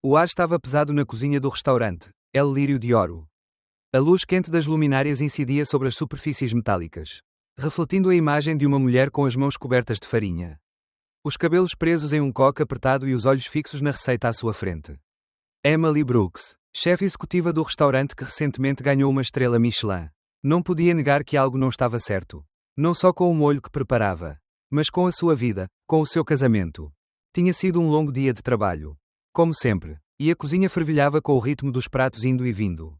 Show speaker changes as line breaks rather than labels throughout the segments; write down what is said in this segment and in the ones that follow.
O ar estava pesado na cozinha do restaurante, El Lírio de Ouro. A luz quente das luminárias incidia sobre as superfícies metálicas, refletindo a imagem de uma mulher com as mãos cobertas de farinha. Os cabelos presos em um coque apertado e os olhos fixos na receita à sua frente. Emily Brooks, chefe executiva do restaurante que recentemente ganhou uma estrela Michelin, não podia negar que algo não estava certo. Não só com o molho que preparava, mas com a sua vida, com o seu casamento. Tinha sido um longo dia de trabalho. Como sempre, e a cozinha fervilhava com o ritmo dos pratos indo e vindo.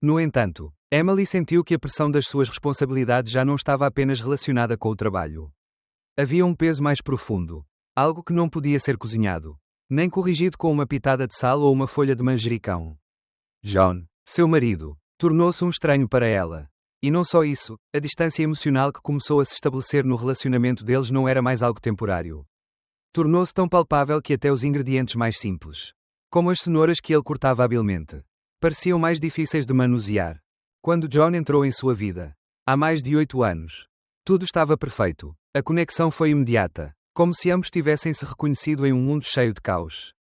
No entanto, Emily sentiu que a pressão das suas responsabilidades já não estava apenas relacionada com o trabalho. Havia um peso mais profundo, algo que não podia ser cozinhado, nem corrigido com uma pitada de sal ou uma folha de manjericão. John, seu marido, tornou-se um estranho para ela. E não só isso, a distância emocional que começou a se estabelecer no relacionamento deles não era mais algo temporário. Tornou-se tão palpável que até os ingredientes mais simples, como as cenouras que ele cortava habilmente, pareciam mais difíceis de manusear. Quando John entrou em sua vida, há mais de 8 anos, tudo estava perfeito. A conexão foi imediata, como se ambos tivessem se reconhecido em um mundo cheio de caos.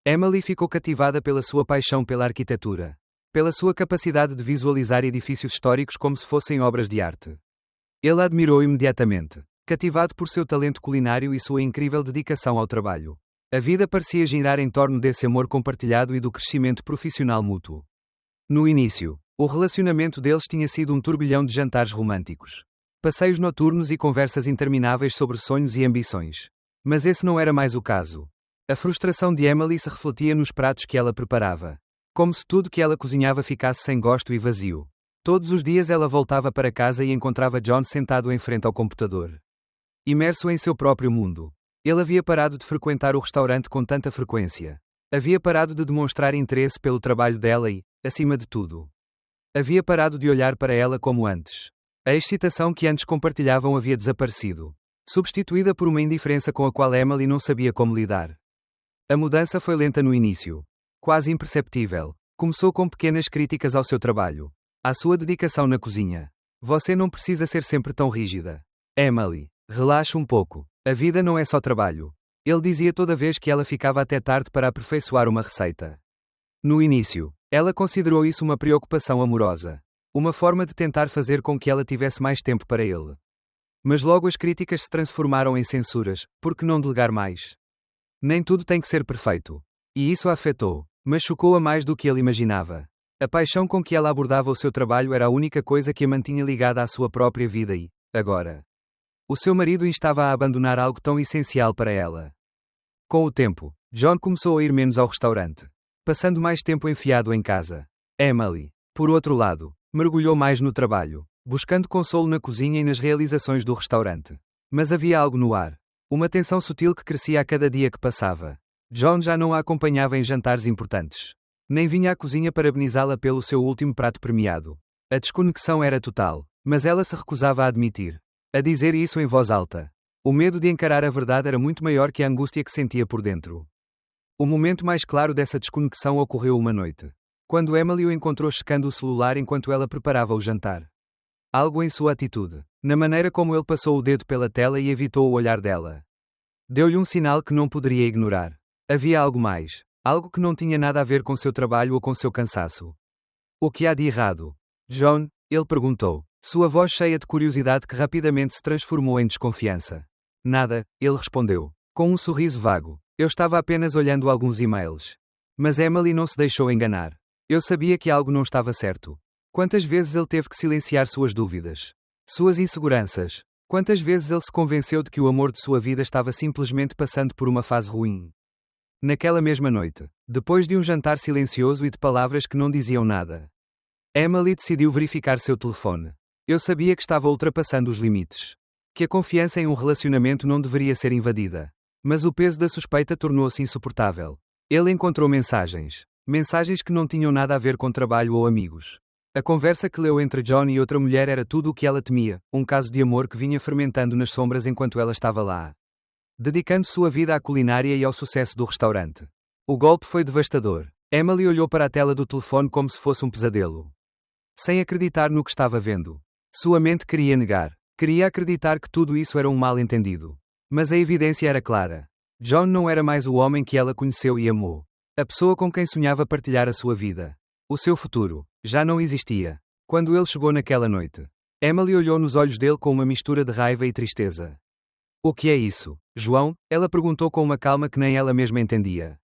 Emily ficou cativada pela sua paixão pela arquitetura, pela sua capacidade de visualizar edifícios históricos como se fossem obras de arte. Ele a admirou imediatamente, cativado por seu talento culinário e sua incrível dedicação ao trabalho. A vida parecia girar em torno desse amor compartilhado e do crescimento profissional mútuo. No início, o relacionamento deles tinha sido um turbilhão de jantares românticos, passeios noturnos e conversas intermináveis sobre sonhos e ambições. Mas esse não era mais o caso. A frustração de Emily se refletia nos pratos que ela preparava. Como se tudo que ela cozinhava ficasse sem gosto e vazio. Todos os dias ela voltava para casa e encontrava John sentado em frente ao computador, imerso em seu próprio mundo. Ele havia parado de frequentar o restaurante com tanta frequência. Havia parado de demonstrar interesse pelo trabalho dela e, acima de tudo, havia parado de olhar para ela como antes. A excitação que antes compartilhavam havia desaparecido, substituída por uma indiferença com a qual Emily não sabia como lidar. A mudança foi lenta no início, quase imperceptível. Começou com pequenas críticas ao seu trabalho, à sua dedicação na cozinha. Você não precisa ser sempre tão rígida. Emily, relaxe um pouco. A vida não é só trabalho. Ele dizia toda vez que ela ficava até tarde para aperfeiçoar uma receita. No início, ela considerou isso uma preocupação amorosa, uma forma de tentar fazer com que ela tivesse mais tempo para ele. Mas logo as críticas se transformaram em censuras. Por que não delegar mais? Nem tudo tem que ser perfeito. E isso a afetou, mas chocou-a mais do que ele imaginava. A paixão com que ela abordava o seu trabalho era a única coisa que a mantinha ligada à sua própria vida e, agora, o seu marido instava a abandonar algo tão essencial para ela. Com o tempo, John começou a ir menos ao restaurante, passando mais tempo enfiado em casa. Emily, por outro lado, mergulhou mais no trabalho, buscando consolo na cozinha e nas realizações do restaurante. Mas havia algo no ar, uma tensão sutil que crescia a cada dia que passava. John já não a acompanhava em jantares importantes. Nem vinha à cozinha parabenizá-la pelo seu último prato premiado. A desconexão era total, mas ela se recusava a admitir, a dizer isso em voz alta. O medo de encarar a verdade era muito maior que a angústia que sentia por dentro. O momento mais claro dessa desconexão ocorreu uma noite, quando Emily o encontrou checando o celular enquanto ela preparava o jantar. Algo em sua atitude, na maneira como ele passou o dedo pela tela e evitou o olhar dela, deu-lhe um sinal que não poderia ignorar. Havia algo mais, algo que não tinha nada a ver com seu trabalho ou com seu cansaço. O que há de errado? John, ele perguntou, sua voz cheia de curiosidade que rapidamente se transformou em desconfiança. Nada, ele respondeu, com um sorriso vago. Eu estava apenas olhando alguns e-mails. Mas Emily não se deixou enganar. Eu sabia que algo não estava certo. Quantas vezes ele teve que silenciar suas dúvidas, suas inseguranças? Quantas vezes ele se convenceu de que o amor de sua vida estava simplesmente passando por uma fase ruim? Naquela mesma noite, depois de um jantar silencioso e de palavras que não diziam nada, Emily decidiu verificar seu telefone. Eu sabia que estava ultrapassando os limites. Que a confiança em um relacionamento não deveria ser invadida. Mas o peso da suspeita tornou-se insuportável. Ele encontrou mensagens. Mensagens que não tinham nada a ver com trabalho ou amigos. A conversa que leu entre John e outra mulher era tudo o que ela temia, um caso de amor que vinha fermentando nas sombras enquanto ela estava lá, dedicando sua vida à culinária e ao sucesso do restaurante. O golpe foi devastador. Emily olhou para a tela do telefone como se fosse um pesadelo, sem acreditar no que estava vendo. Sua mente queria negar. Queria acreditar que tudo isso era um mal-entendido. Mas a evidência era clara. John não era mais o homem que ela conheceu e amou. A pessoa com quem sonhava partilhar a sua vida. O seu futuro. Já não existia. Quando ele chegou naquela noite, Emily olhou nos olhos dele com uma mistura de raiva e tristeza. O que é isso, João? Ela perguntou com uma calma que nem ela mesma entendia.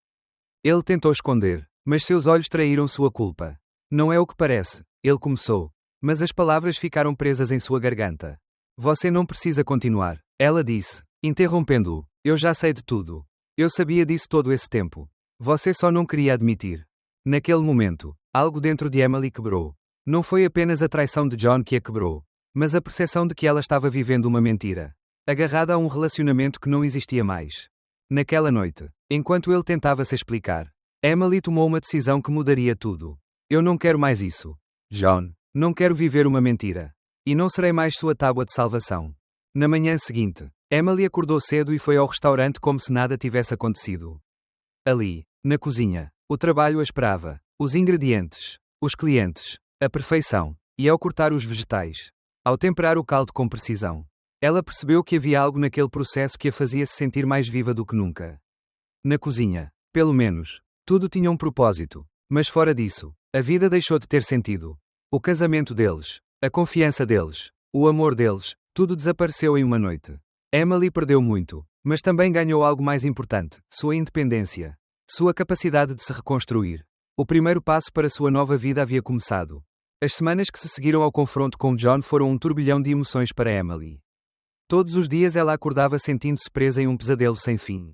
Ele tentou esconder, mas seus olhos traíram sua culpa. Não é o que parece, ele começou. Mas as palavras ficaram presas em sua garganta. Você não precisa continuar, ela disse, interrompendo-o. Eu já sei de tudo. Eu sabia disso todo esse tempo. Você só não queria admitir. Naquele momento, algo dentro de Emily quebrou. Não foi apenas a traição de John que a quebrou, mas a percepção de que ela estava vivendo uma mentira, agarrada a um relacionamento que não existia mais. Naquela noite, enquanto ele tentava se explicar, Emily tomou uma decisão que mudaria tudo. Eu não quero mais isso. John, não quero viver uma mentira. E não serei mais sua tábua de salvação. Na manhã seguinte, Emily acordou cedo e foi ao restaurante como se nada tivesse acontecido. Ali, na cozinha, o trabalho a esperava, os ingredientes, os clientes, a perfeição, e ao cortar os vegetais, ao temperar o caldo com precisão, ela percebeu que havia algo naquele processo que a fazia se sentir mais viva do que nunca. Na cozinha, pelo menos, tudo tinha um propósito, mas fora disso, a vida deixou de ter sentido. O casamento deles, a confiança deles, o amor deles, tudo desapareceu em uma noite. Emily perdeu muito, mas também ganhou algo mais importante, sua independência, sua capacidade de se reconstruir. O primeiro passo para sua nova vida havia começado. As semanas que se seguiram ao confronto com John foram um turbilhão de emoções para Emily. Todos os dias ela acordava sentindo-se presa em um pesadelo sem fim.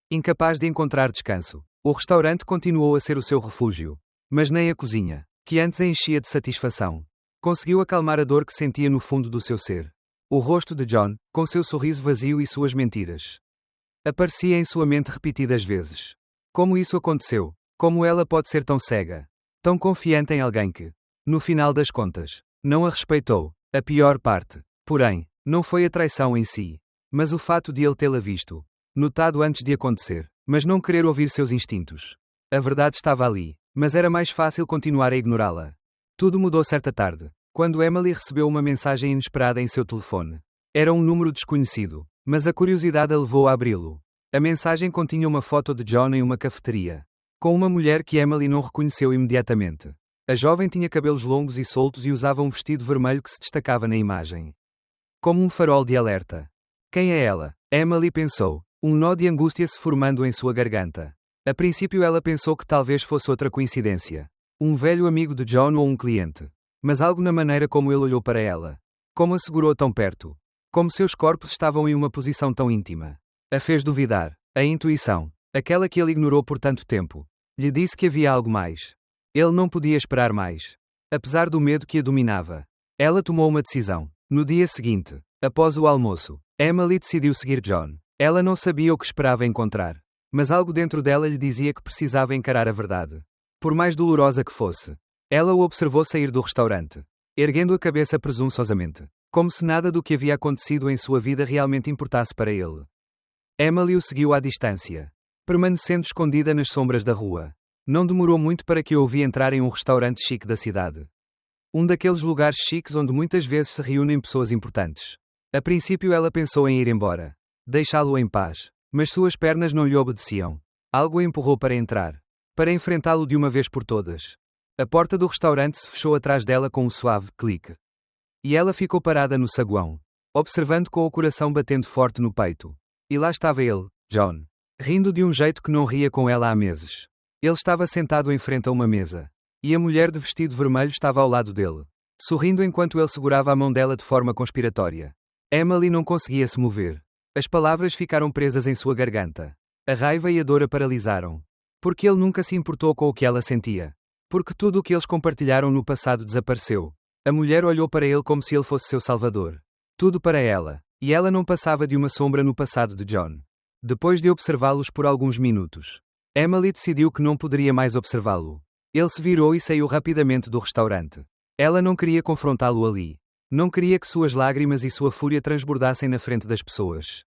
Incapaz de encontrar descanso, o restaurante continuou a ser o seu refúgio. Mas nem a cozinha, que antes a enchia de satisfação, conseguiu acalmar a dor que sentia no fundo do seu ser. O rosto de John, com seu sorriso vazio e suas mentiras, aparecia em sua mente repetidas vezes. Como isso aconteceu? Como ela pode ser tão cega? Tão confiante em alguém que, no final das contas, não a respeitou. A pior parte, porém, não foi a traição em si, mas o fato de ele tê-la visto, notado antes de acontecer, mas não querer ouvir seus instintos. A verdade estava ali, mas era mais fácil continuar a ignorá-la. Tudo mudou certa tarde, quando Emily recebeu uma mensagem inesperada em seu telefone. Era um número desconhecido, mas a curiosidade a levou a abri-lo. A mensagem continha uma foto de John em uma cafeteria, com uma mulher que Emily não reconheceu imediatamente. A jovem tinha cabelos longos e soltos e usava um vestido vermelho que se destacava na imagem, como um farol de alerta. Quem é ela? Emily pensou, um nó de angústia se formando em sua garganta. A princípio ela pensou que talvez fosse outra coincidência. Um velho amigo de John ou um cliente. Mas algo na maneira como ele olhou para ela. Como a segurou tão perto. Como seus corpos estavam em uma posição tão íntima. A fez duvidar. A intuição, aquela que ele ignorou por tanto tempo, lhe disse que havia algo mais. Ele não podia esperar mais. Apesar do medo que a dominava, ela tomou uma decisão. No dia seguinte, após o almoço, Emily decidiu seguir John. Ela não sabia o que esperava encontrar, mas algo dentro dela lhe dizia que precisava encarar a verdade. Por mais dolorosa que fosse, ela o observou sair do restaurante, erguendo a cabeça presunçosamente, como se nada do que havia acontecido em sua vida realmente importasse para ele. Emily o seguiu à distância, permanecendo escondida nas sombras da rua. Não demorou muito para que o ouvi entrar em um restaurante chique da cidade. Um daqueles lugares chiques onde muitas vezes se reúnem pessoas importantes. A princípio ela pensou em ir embora, deixá-lo em paz, mas suas pernas não lhe obedeciam. Algo a empurrou para entrar, para enfrentá-lo de uma vez por todas. A porta do restaurante se fechou atrás dela com um suave clique. E ela ficou parada no saguão, observando com o coração batendo forte no peito. E lá estava ele, John, rindo de um jeito que não ria com ela há meses. Ele estava sentado em frente a uma mesa, e a mulher de vestido vermelho estava ao lado dele, sorrindo enquanto ele segurava a mão dela de forma conspiratória. Emily não conseguia se mover. As palavras ficaram presas em sua garganta. A raiva e a dor a paralisaram. Porque ele nunca se importou com o que ela sentia. Porque tudo o que eles compartilharam no passado desapareceu. A mulher olhou para ele como se ele fosse seu salvador. Tudo para ela. E ela não passava de uma sombra no passado de John. Depois de observá-los por alguns minutos, Emily decidiu que não poderia mais observá-lo. Ele se virou e saiu rapidamente do restaurante. Ela não queria confrontá-lo ali. Não queria que suas lágrimas e sua fúria transbordassem na frente das pessoas.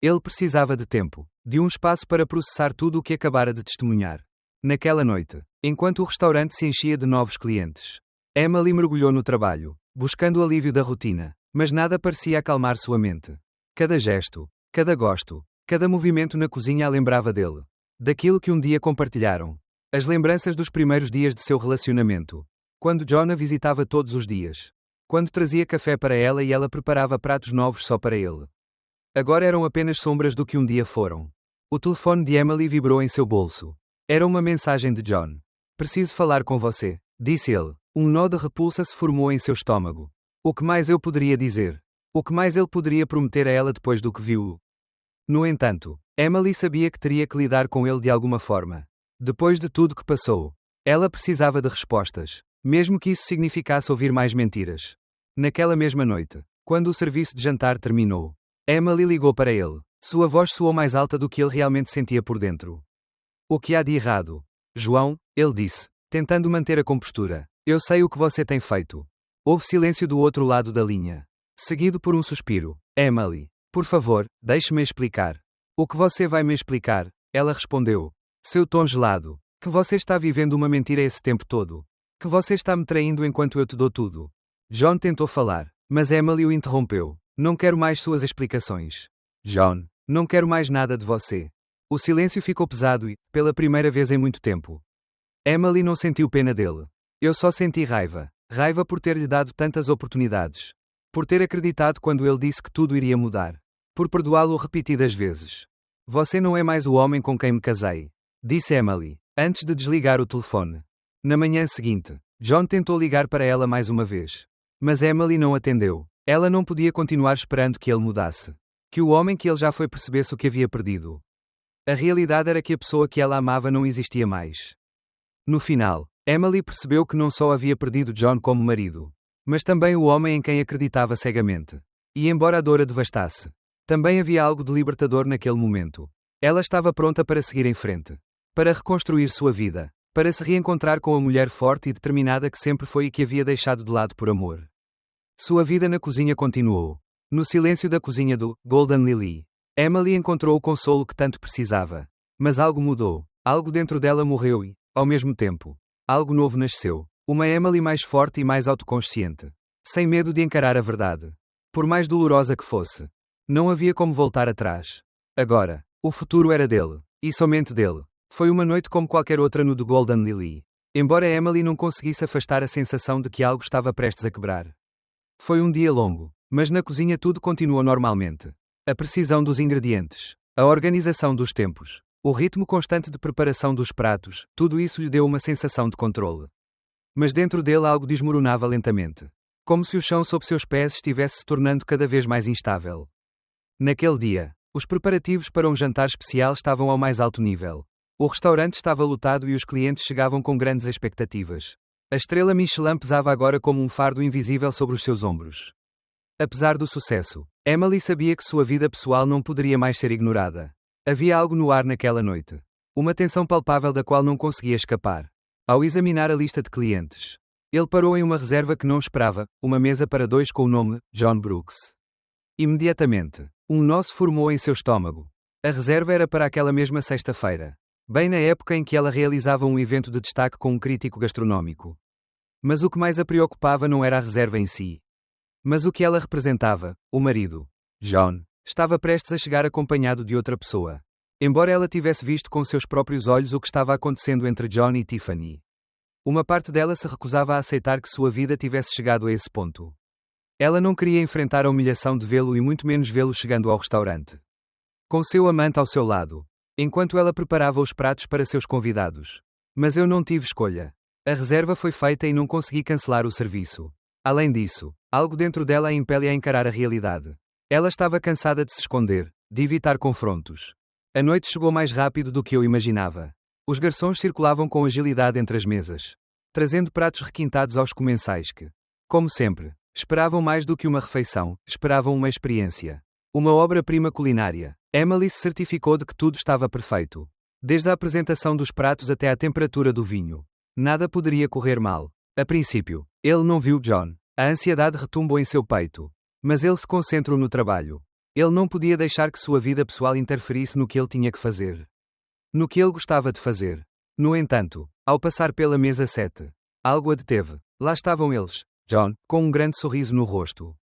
Ele precisava de tempo, de um espaço para processar tudo o que acabara de testemunhar. Naquela noite, enquanto o restaurante se enchia de novos clientes, Emily mergulhou no trabalho, buscando o alívio da rotina, mas nada parecia acalmar sua mente. Cada gesto, cada gosto, cada movimento na cozinha a lembrava dele. daquilo que um dia compartilharam. As lembranças dos primeiros dias de seu relacionamento. Quando John a visitava todos os dias. Quando trazia café para ela e ela preparava pratos novos só para ele. Agora eram apenas sombras do que um dia foram. O telefone de Emily vibrou em seu bolso. Era uma mensagem de John. Preciso falar com você, disse ele. Um nó de repulsa se formou em seu estômago. O que mais eu poderia dizer? O que mais ele poderia prometer a ela depois do que viu? No entanto, Emily sabia que teria que lidar com ele de alguma forma. Depois de tudo que passou, ela precisava de respostas, mesmo que isso significasse ouvir mais mentiras. Naquela mesma noite, quando o serviço de jantar terminou, Emily ligou para ele. Sua voz soou mais alta do que ele realmente sentia por dentro. O que há de errado? João, ele disse, tentando manter a compostura. Eu sei o que você tem feito. Houve silêncio do outro lado da linha. Seguido por um suspiro. Emily, por favor, deixe-me explicar. O que você vai me explicar? Ela respondeu. Seu tom gelado. Que você está vivendo uma mentira esse tempo todo. Que você está me traindo enquanto eu te dou tudo. John tentou falar, mas Emily o interrompeu. Não quero mais suas explicações. John, não quero mais nada de você. O silêncio ficou pesado e, pela primeira vez em muito tempo, Emily não sentiu pena dele. Eu só senti raiva. Raiva por ter-lhe dado tantas oportunidades. Por ter acreditado quando ele disse que tudo iria mudar. Por perdoá-lo repetidas vezes. Você não é mais o homem com quem me casei, disse Emily, antes de desligar o telefone. Na manhã seguinte, John tentou ligar para ela mais uma vez. Mas Emily não atendeu. Ela não podia continuar esperando que ele mudasse. Que o homem que ele já foi percebesse o que havia perdido. A realidade era que a pessoa que ela amava não existia mais. No final, Emily percebeu que não só havia perdido John como marido, mas também o homem em quem acreditava cegamente. E embora a dor a devastasse, também havia algo de libertador naquele momento. Ela estava pronta para seguir em frente. Para reconstruir sua vida. Para se reencontrar com a mulher forte e determinada que sempre foi e que havia deixado de lado por amor. Sua vida na cozinha continuou. No silêncio da cozinha do Golden Lily, Emily encontrou o consolo que tanto precisava. Mas algo mudou. Algo dentro dela morreu e, ao mesmo tempo, algo novo nasceu. Uma Emily mais forte e mais autoconsciente. Sem medo de encarar a verdade. Por mais dolorosa que fosse. Não havia como voltar atrás. Agora, o futuro era dele. E somente dele. Foi uma noite como qualquer outra no The Golden Lily. Embora Emily não conseguisse afastar a sensação de que algo estava prestes a quebrar. Foi um dia longo. Mas na cozinha tudo continuou normalmente. A precisão dos ingredientes. A organização dos tempos. O ritmo constante de preparação dos pratos, tudo isso lhe deu uma sensação de controle. Mas dentro dele algo desmoronava lentamente. Como se o chão sob seus pés estivesse se tornando cada vez mais instável. Naquele dia, os preparativos para um jantar especial estavam ao mais alto nível. O restaurante estava lotado e os clientes chegavam com grandes expectativas. A estrela Michelin pesava agora como um fardo invisível sobre os seus ombros. Apesar do sucesso, Emily sabia que sua vida pessoal não poderia mais ser ignorada. Havia algo no ar naquela noite. Uma tensão palpável da qual não conseguia escapar. Ao examinar a lista de clientes, ele parou em uma reserva que não esperava, uma mesa para dois com o nome John Brooks. Imediatamente, um nó se formou em seu estômago. A reserva era para aquela mesma sexta-feira, bem na época em que ela realizava um evento de destaque com um crítico gastronómico. Mas o que mais a preocupava não era a reserva em si. Mas o que ela representava, o marido, John, estava prestes a chegar acompanhado de outra pessoa. Embora ela tivesse visto com seus próprios olhos o que estava acontecendo entre John e Tiffany. Uma parte dela se recusava a aceitar que sua vida tivesse chegado a esse ponto. Ela não queria enfrentar a humilhação de vê-lo e muito menos vê-lo chegando ao restaurante. Com seu amante ao seu lado, enquanto ela preparava os pratos para seus convidados. Mas eu não tive escolha. A reserva foi feita e não consegui cancelar o serviço. Além disso, algo dentro dela a impele a encarar a realidade. Ela estava cansada de se esconder, de evitar confrontos. A noite chegou mais rápido do que eu imaginava. Os garçons circulavam com agilidade entre as mesas, trazendo pratos requintados aos comensais que, como sempre, esperavam mais do que uma refeição, esperavam uma experiência. Uma obra-prima culinária. Emily se certificou de que tudo estava perfeito. Desde a apresentação dos pratos até à temperatura do vinho. Nada poderia correr mal. A princípio, ele não viu John. A ansiedade retumbou em seu peito. Mas ele se concentrou no trabalho. Ele não podia deixar que sua vida pessoal interferisse no que ele tinha que fazer. No que ele gostava de fazer. No entanto, ao passar pela mesa 7, algo a deteve. Lá estavam eles, John, com um grande sorriso no rosto.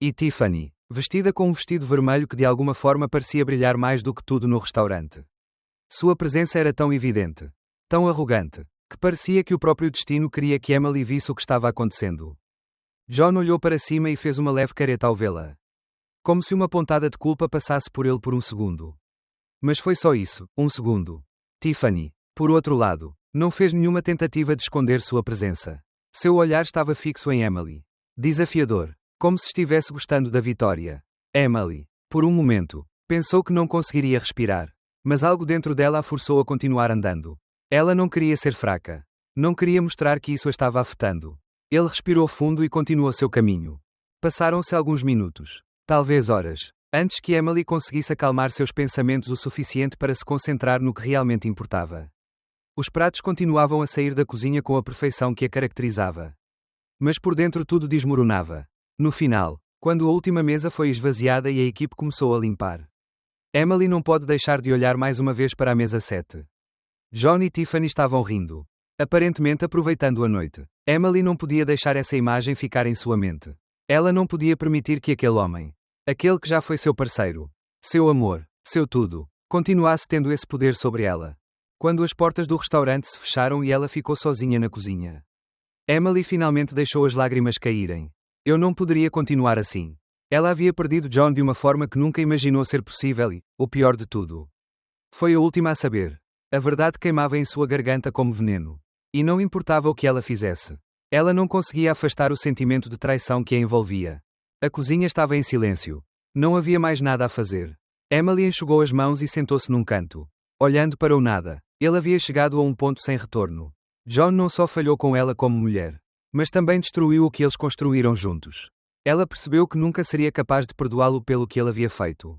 E Tiffany, vestida com um vestido vermelho que de alguma forma parecia brilhar mais do que tudo no restaurante. Sua presença era tão evidente, tão arrogante, que parecia que o próprio destino queria que Emily visse o que estava acontecendo. John olhou para cima e fez uma leve careta ao vê-la. Como se uma pontada de culpa passasse por ele por um segundo. Mas foi só isso, um segundo. Tiffany, por outro lado, não fez nenhuma tentativa de esconder sua presença. Seu olhar estava fixo em Emily. Desafiador, como se estivesse gostando da vitória. Emily, por um momento, pensou que não conseguiria respirar. Mas algo dentro dela a forçou a continuar andando. Ela não queria ser fraca. Não queria mostrar que isso a estava afetando. Ele respirou fundo e continuou seu caminho. Passaram-se alguns minutos, talvez horas, antes que Emily conseguisse acalmar seus pensamentos o suficiente para se concentrar no que realmente importava. Os pratos continuavam a sair da cozinha com a perfeição que a caracterizava. Mas por dentro tudo desmoronava. No final, quando a última mesa foi esvaziada e a equipe começou a limpar. Emily não pode deixar de olhar mais uma vez para a mesa 7. John e Tiffany estavam rindo, aparentemente aproveitando a noite. Emily não podia deixar essa imagem ficar em sua mente. Ela não podia permitir que aquele homem, aquele que já foi seu parceiro, seu amor, seu tudo, continuasse tendo esse poder sobre ela. Quando as portas do restaurante se fecharam e ela ficou sozinha na cozinha, Emily finalmente deixou as lágrimas caírem. Eu não poderia continuar assim. Ela havia perdido John de uma forma que nunca imaginou ser possível e, o pior de tudo, foi a última a saber. A verdade queimava em sua garganta como veneno. E não importava o que ela fizesse. Ela não conseguia afastar o sentimento de traição que a envolvia. A cozinha estava em silêncio. Não havia mais nada a fazer. Emily enxugou as mãos e sentou-se num canto, olhando para o nada. Ele havia chegado a um ponto sem retorno. John não só falhou com ela como mulher, mas também destruiu o que eles construíram juntos. Ela percebeu que nunca seria capaz de perdoá-lo pelo que ele havia feito.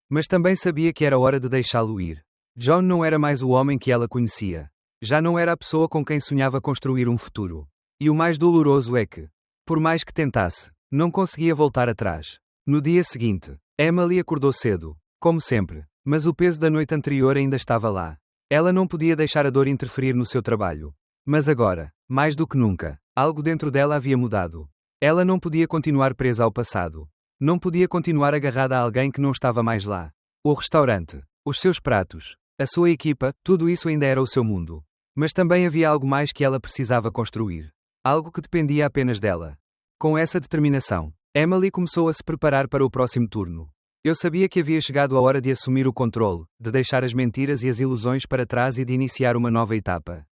Mas também sabia que era hora de deixá-lo ir. John não era mais o homem que ela conhecia. Já não era a pessoa com quem sonhava construir um futuro. E o mais doloroso é que, por mais que tentasse, não conseguia voltar atrás. No dia seguinte, Emily acordou cedo, como sempre, mas o peso da noite anterior ainda estava lá. Ela não podia deixar a dor interferir no seu trabalho. Mas agora, mais do que nunca, algo dentro dela havia mudado. Ela não podia continuar presa ao passado. Não podia continuar agarrada a alguém que não estava mais lá. O restaurante, os seus pratos, a sua equipa, tudo isso ainda era o seu mundo. Mas também havia algo mais que ela precisava construir. Algo que dependia apenas dela. Com essa determinação, Emily começou a se preparar para o próximo turno. Eu sabia que havia chegado a hora de assumir o controle, de deixar as mentiras e as ilusões para trás e de iniciar uma nova etapa.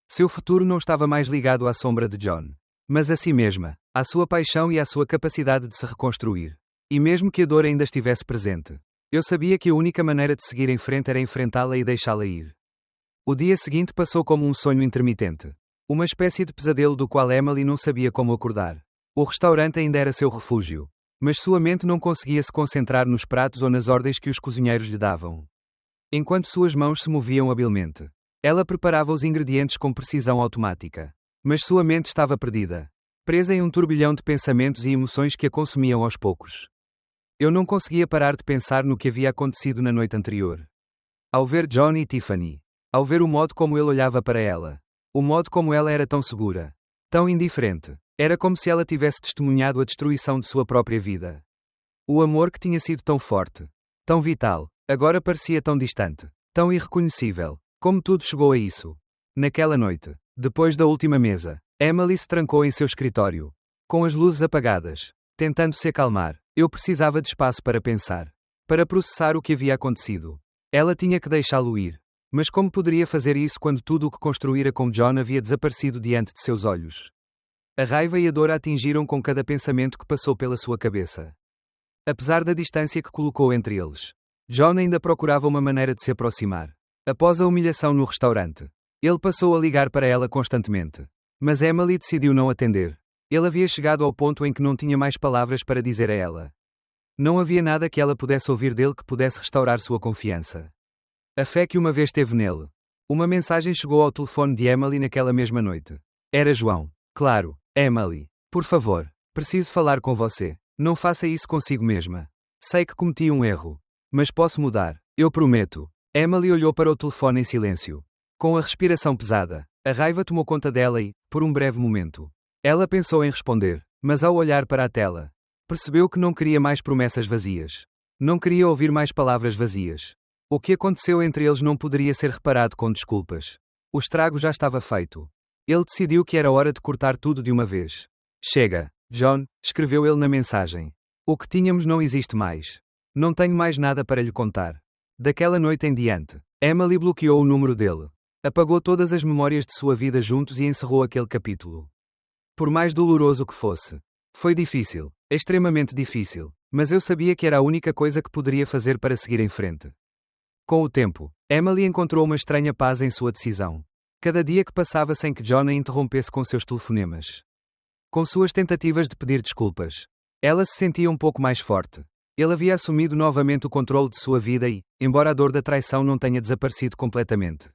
Seu futuro não estava mais ligado à sombra de John, mas a si mesma, à sua paixão e à sua capacidade de se reconstruir. E mesmo que a dor ainda estivesse presente, eu sabia que a única maneira de seguir em frente era enfrentá-la e deixá-la ir. O dia seguinte passou como um sonho intermitente. Uma espécie de pesadelo do qual Emily não sabia como acordar. O restaurante ainda era seu refúgio, mas sua mente não conseguia se concentrar nos pratos ou nas ordens que os cozinheiros lhe davam. Enquanto suas mãos se moviam habilmente, ela preparava os ingredientes com precisão automática. Mas sua mente estava perdida, presa em um turbilhão de pensamentos e emoções que a consumiam aos poucos. Eu não conseguia parar de pensar no que havia acontecido na noite anterior. Ao ver John e Tiffany, ao ver o modo como ele olhava para ela, o modo como ela era tão segura, tão indiferente, era como se ela tivesse testemunhado a destruição de sua própria vida. O amor que tinha sido tão forte, tão vital, agora parecia tão distante, tão irreconhecível. Como tudo chegou a isso? Naquela noite, depois da última mesa, Emily se trancou em seu escritório, com as luzes apagadas, tentando se acalmar. Eu precisava de espaço para pensar, para processar o que havia acontecido. Ela tinha que deixá-lo ir. Mas como poderia fazer isso quando tudo o que construíra com John havia desaparecido diante de seus olhos? A raiva e a dor a atingiram com cada pensamento que passou pela sua cabeça. Apesar da distância que colocou entre eles, John ainda procurava uma maneira de se aproximar. Após a humilhação no restaurante, ele passou a ligar para ela constantemente. Mas Emily decidiu não atender. Ele havia chegado ao ponto em que não tinha mais palavras para dizer a ela. Não havia nada que ela pudesse ouvir dele que pudesse restaurar sua confiança. A fé que uma vez teve nele. Uma mensagem chegou ao telefone de Emily naquela mesma noite. Era João. Claro, Emily. Por favor, preciso falar com você. Não faça isso consigo mesma. Sei que cometi um erro. Mas posso mudar. Eu prometo. Emily olhou para o telefone em silêncio. Com a respiração pesada, a raiva tomou conta dela e, por um breve momento, ela pensou em responder, mas ao olhar para a tela, percebeu que não queria mais promessas vazias. Não queria ouvir mais palavras vazias. O que aconteceu entre eles não poderia ser reparado com desculpas. O estrago já estava feito. Ele decidiu que era hora de cortar tudo de uma vez. Chega, John, escreveu ele na mensagem. O que tínhamos não existe mais. Não tenho mais nada para lhe contar. Daquela noite em diante, Emily bloqueou o número dele. Apagou todas as memórias de sua vida juntos e encerrou aquele capítulo. Por mais doloroso que fosse. Foi difícil, extremamente difícil, mas eu sabia que era a única coisa que poderia fazer para seguir em frente. Com o tempo, Emily encontrou uma estranha paz em sua decisão. Cada dia que passava sem que John a interrompesse com seus telefonemas. Com suas tentativas de pedir desculpas. Ela se sentia um pouco mais forte. Ele havia assumido novamente o controle de sua vida e, embora a dor da traição não tenha desaparecido completamente.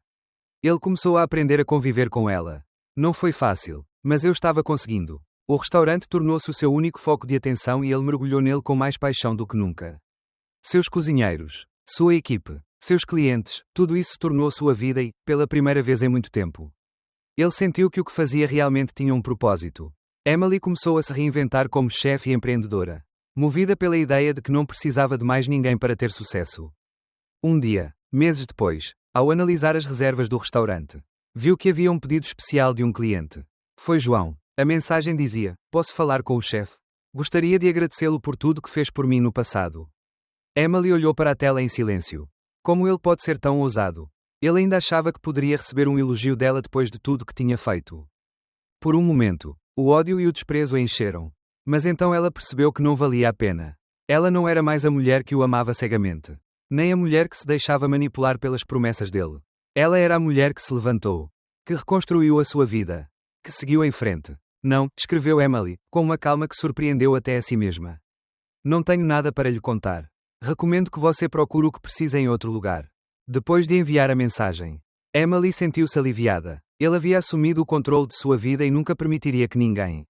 Ele começou a aprender a conviver com ela. Não foi fácil, mas eu estava conseguindo. O restaurante tornou-se o seu único foco de atenção e ele mergulhou nele com mais paixão do que nunca. Seus cozinheiros, sua equipe, seus clientes, tudo isso tornou sua vida e, pela primeira vez em muito tempo. Ele sentiu que o que fazia realmente tinha um propósito. Emily começou a se reinventar como chefe e empreendedora, movida pela ideia de que não precisava de mais ninguém para ter sucesso. Um dia, meses depois, ao analisar as reservas do restaurante, viu que havia um pedido especial de um cliente. Foi João. A mensagem dizia: "Posso falar com o chefe? Gostaria de agradecê-lo por tudo que fez por mim no passado." Emily olhou para a tela em silêncio. Como ele pode ser tão ousado? Ele ainda achava que poderia receber um elogio dela depois de tudo que tinha feito. Por um momento, o ódio e o desprezo a encheram. Mas então ela percebeu que não valia a pena. Ela não era mais a mulher que o amava cegamente. Nem a mulher que se deixava manipular pelas promessas dele. Ela era a mulher que se levantou. Que reconstruiu a sua vida. Que seguiu em frente. Não, escreveu Emily, com uma calma que surpreendeu até a si mesma. Não tenho nada para lhe contar. Recomendo que você procure o que precisa em outro lugar. Depois de enviar a mensagem, Emily sentiu-se aliviada. Ele havia assumido o controle de sua vida e nunca permitiria que ninguém,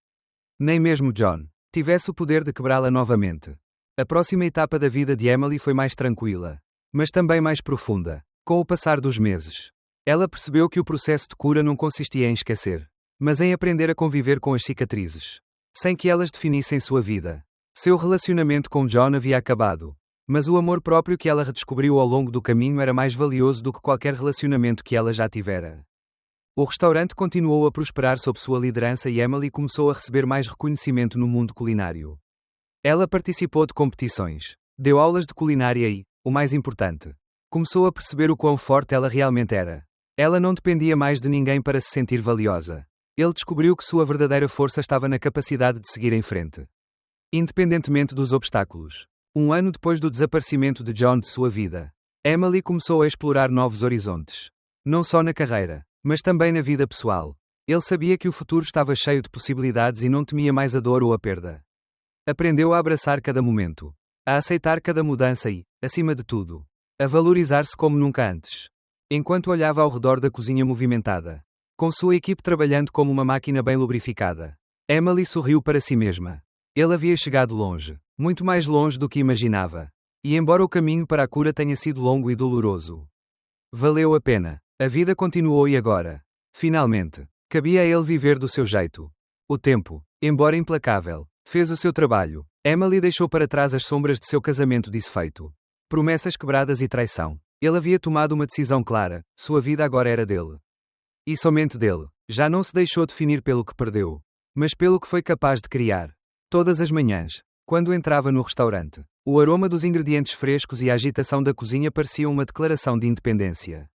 nem mesmo John, tivesse o poder de quebrá-la novamente. A próxima etapa da vida de Emily foi mais tranquila, mas também mais profunda. Com o passar dos meses, ela percebeu que o processo de cura não consistia em esquecer, mas em aprender a conviver com as cicatrizes, sem que elas definissem sua vida. Seu relacionamento com John havia acabado, mas o amor próprio que ela redescobriu ao longo do caminho era mais valioso do que qualquer relacionamento que ela já tivera. O restaurante continuou a prosperar sob sua liderança e Emily começou a receber mais reconhecimento no mundo culinário. Ela participou de competições, deu aulas de culinária e, o mais importante, começou a perceber o quão forte ela realmente era. Ela não dependia mais de ninguém para se sentir valiosa. Ele descobriu que sua verdadeira força estava na capacidade de seguir em frente, independentemente dos obstáculos. Um ano depois do desaparecimento de John de sua vida, Emily começou a explorar novos horizontes. Não só na carreira, mas também na vida pessoal. Ele sabia que o futuro estava cheio de possibilidades e não temia mais a dor ou a perda. Aprendeu a abraçar cada momento, a aceitar cada mudança e, acima de tudo, a valorizar-se como nunca antes. Enquanto olhava ao redor da cozinha movimentada, com sua equipe trabalhando como uma máquina bem lubrificada, Emily sorriu para si mesma. Ele havia chegado longe, muito mais longe do que imaginava. E embora o caminho para a cura tenha sido longo e doloroso, valeu a pena. A vida continuou e agora, finalmente, cabia a ele viver do seu jeito. O tempo, embora implacável, fez o seu trabalho. Emily deixou para trás as sombras de seu casamento desfeito, promessas quebradas e traição. Ele havia tomado uma decisão clara: sua vida agora era dele. E somente dele. Já não se deixou definir pelo que perdeu, mas pelo que foi capaz de criar. Todas as manhãs, quando entrava no restaurante, o aroma dos ingredientes frescos e a agitação da cozinha pareciam uma declaração de independência.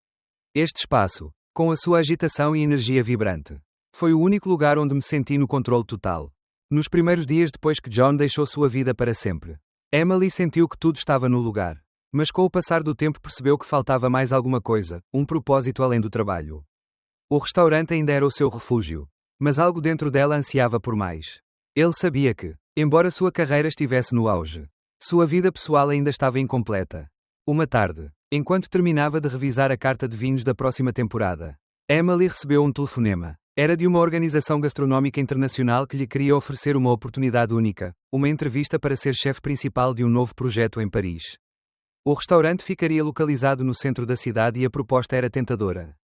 Este espaço, com a sua agitação e energia vibrante, foi o único lugar onde me senti no controle total. Nos primeiros dias depois que John deixou sua vida para sempre, Emily sentiu que tudo estava no lugar. Mas com o passar do tempo percebeu que faltava mais alguma coisa, um propósito além do trabalho. O restaurante ainda era o seu refúgio, mas algo dentro dela ansiava por mais. Ele sabia que, embora sua carreira estivesse no auge, sua vida pessoal ainda estava incompleta. Uma tarde, enquanto terminava de revisar a carta de vinhos da próxima temporada, Emily recebeu um telefonema. Era de uma organização gastronómica internacional que lhe queria oferecer uma oportunidade única, uma entrevista para ser chefe principal de um novo projeto em Paris. O restaurante ficaria localizado no centro da cidade e a proposta era tentadora.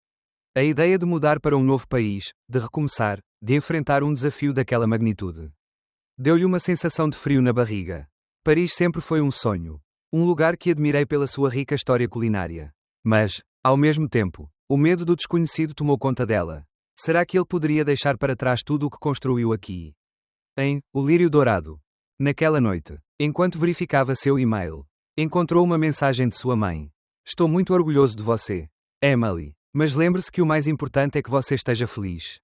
A ideia de mudar para um novo país, de recomeçar, de enfrentar um desafio daquela magnitude. Deu-lhe uma sensação de frio na barriga. Paris sempre foi um sonho. Um lugar que admirei pela sua rica história culinária. Mas, ao mesmo tempo, o medo do desconhecido tomou conta dela. Será que ele poderia deixar para trás tudo o que construiu aqui? Em O Lírio Dourado. Naquela noite, enquanto verificava seu e-mail, encontrou uma mensagem de sua mãe. Estou muito orgulhoso de você, Emily. Mas lembre-se que o mais importante é que você esteja feliz.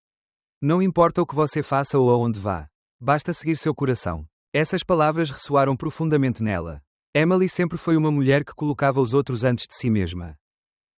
Não importa o que você faça ou aonde vá. Basta seguir seu coração. Essas palavras ressoaram profundamente nela. Emily sempre foi uma mulher que colocava os outros antes de si mesma.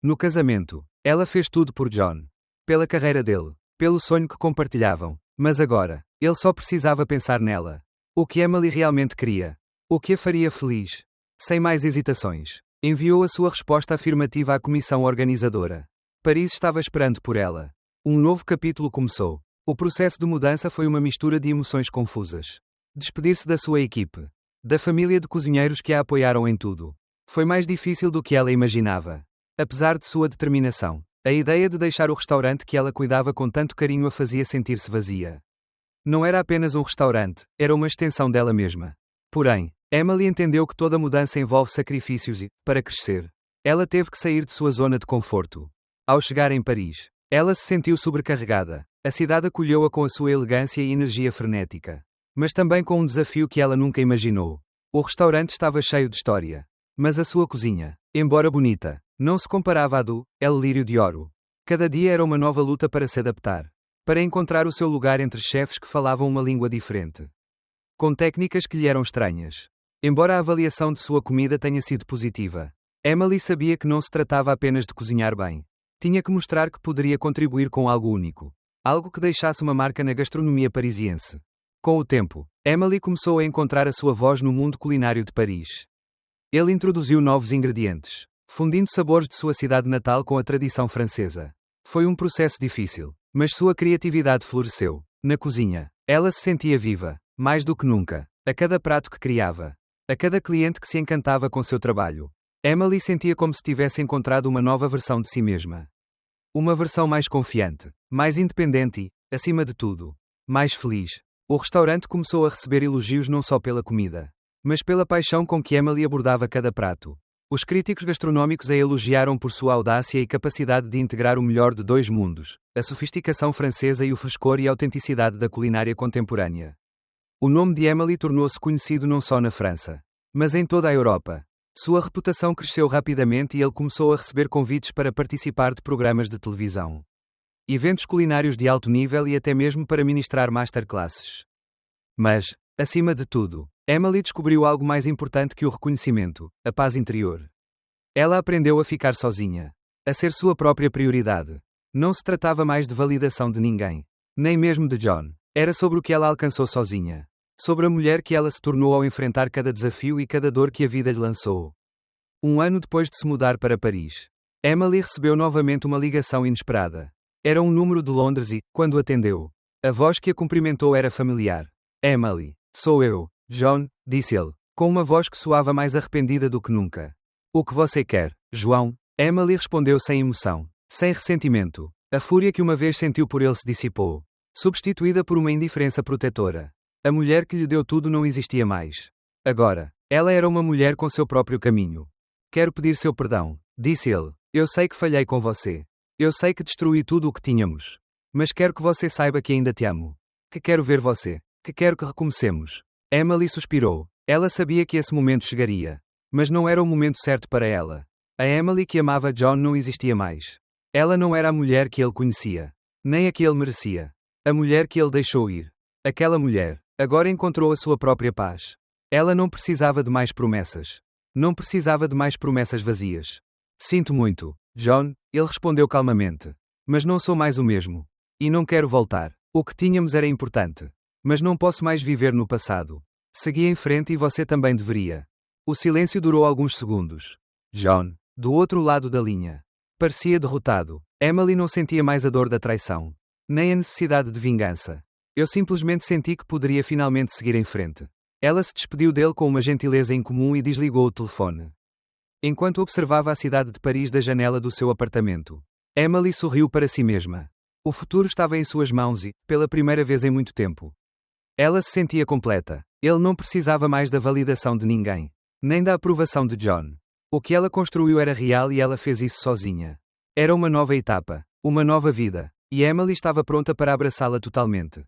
No casamento, ela fez tudo por John. Pela carreira dele. Pelo sonho que compartilhavam. Mas agora, ele só precisava pensar nela. O que Emily realmente queria. O que a faria feliz. Sem mais hesitações, enviou a sua resposta afirmativa à comissão organizadora. Paris estava esperando por ela. Um novo capítulo começou. O processo de mudança foi uma mistura de emoções confusas. Despedir-se da sua equipe. Da família de cozinheiros que a apoiaram em tudo. Foi mais difícil do que ela imaginava. Apesar de sua determinação, a ideia de deixar o restaurante que ela cuidava com tanto carinho a fazia sentir-se vazia. Não era apenas um restaurante, era uma extensão dela mesma. Porém, Emily entendeu que toda mudança envolve sacrifícios e, para crescer, ela teve que sair de sua zona de conforto. Ao chegar em Paris, ela se sentiu sobrecarregada. A cidade acolheu-a com a sua elegância e energia frenética. Mas também com um desafio que ela nunca imaginou. O restaurante estava cheio de história. Mas a sua cozinha, embora bonita, não se comparava à do El Lírio de Ouro. Cada dia era uma nova luta para se adaptar. Para encontrar o seu lugar entre chefes que falavam uma língua diferente. Com técnicas que lhe eram estranhas. Embora a avaliação de sua comida tenha sido positiva, Emily sabia que não se tratava apenas de cozinhar bem. Tinha que mostrar que poderia contribuir com algo único. Algo que deixasse uma marca na gastronomia parisiense. Com o tempo, Emily começou a encontrar a sua voz no mundo culinário de Paris. Ele introduziu novos ingredientes, fundindo sabores de sua cidade natal com a tradição francesa. Foi um processo difícil, mas sua criatividade floresceu. Na cozinha, ela se sentia viva, mais do que nunca, a cada prato que criava, a cada cliente que se encantava com seu trabalho. Emily sentia como se tivesse encontrado uma nova versão de si mesma. Uma versão mais confiante, mais independente e, acima de tudo, mais feliz. O restaurante começou a receber elogios não só pela comida, mas pela paixão com que Emily abordava cada prato. Os críticos gastronómicos a elogiaram por sua audácia e capacidade de integrar o melhor de dois mundos, a sofisticação francesa e o frescor e autenticidade da culinária contemporânea. O nome de Emily tornou-se conhecido não só na França, mas em toda a Europa. Sua reputação cresceu rapidamente e ele começou a receber convites para participar de programas de televisão, eventos culinários de alto nível e até mesmo para ministrar masterclasses. Mas, acima de tudo, Emily descobriu algo mais importante que o reconhecimento: a paz interior. Ela aprendeu a ficar sozinha, a ser sua própria prioridade. Não se tratava mais de validação de ninguém, nem mesmo de John. Era sobre o que ela alcançou sozinha. Sobre a mulher que ela se tornou ao enfrentar cada desafio e cada dor que a vida lhe lançou. Um ano depois de se mudar para Paris, Emily recebeu novamente uma ligação inesperada. Era um número de Londres e, quando atendeu, a voz que a cumprimentou era familiar. Emily, sou eu, John, disse ele, com uma voz que soava mais arrependida do que nunca. O que você quer, João? Emily respondeu sem emoção, sem ressentimento. A fúria que uma vez sentiu por ele se dissipou, substituída por uma indiferença protetora. A mulher que lhe deu tudo não existia mais. Agora, ela era uma mulher com seu próprio caminho. Quero pedir seu perdão, disse ele. Eu sei que falhei com você. Eu sei que destruí tudo o que tínhamos. Mas quero que você saiba que ainda te amo. Que quero ver você. Que quero que recomecemos. Emily suspirou. Ela sabia que esse momento chegaria. Mas não era o momento certo para ela. A Emily que amava John não existia mais. Ela não era a mulher que ele conhecia. Nem a que ele merecia. A mulher que ele deixou ir. Aquela mulher, agora encontrou a sua própria paz. Ela não precisava de mais promessas. Não precisava de mais promessas vazias. Sinto muito, John, ele respondeu calmamente. Mas não sou mais o mesmo. E não quero voltar. O que tínhamos era importante. Mas não posso mais viver no passado. Segui em frente e você também deveria. O silêncio durou alguns segundos. John, do outro lado da linha, parecia derrotado. Emily não sentia mais a dor da traição. Nem a necessidade de vingança. Eu simplesmente senti que poderia finalmente seguir em frente. Ela se despediu dele com uma gentileza incomum e desligou o telefone. Enquanto observava a cidade de Paris da janela do seu apartamento, Emily sorriu para si mesma. O futuro estava em suas mãos e, pela primeira vez em muito tempo, ela se sentia completa. Ele não precisava mais da validação de ninguém. Nem da aprovação de John. O que ela construiu era real e ela fez isso sozinha. Era uma nova etapa, uma nova vida, e Emily estava pronta para abraçá-la totalmente.